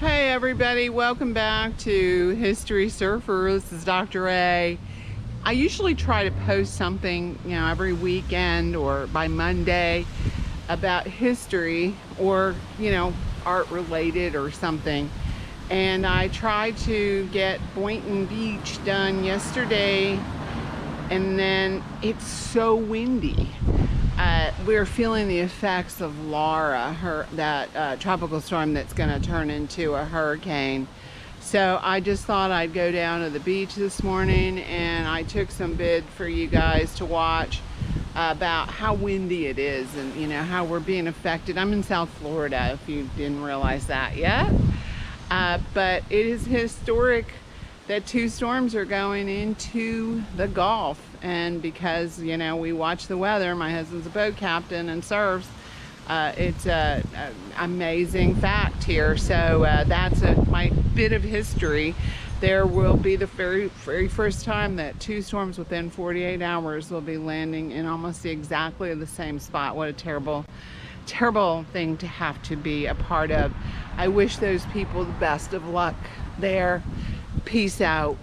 Hey everybody, welcome back to History Surfer. This is Dr. A. I usually try to post something, every weekend or by Monday about history or, art related or something. And I tried to get Boynton Beach done yesterday, and then it's so windy. We're feeling the effects of Laura, that tropical storm that's going to turn into a hurricane. So I just thought I'd go down to the beach this morning, and I took some vid for you guys to watch about how windy it is and how we're being affected. I'm in South Florida, if you didn't realize that yet. But it is historic that two storms are going into the Gulf, and because we watch the weather, my husband's a boat captain and surfs, it's a amazing fact here. So that's my bit of history. There will be the very first time that two storms within 48 hours will be landing in almost exactly the same spot. What a terrible thing to have to be a part of. I wish those people the best of luck there. Peace out.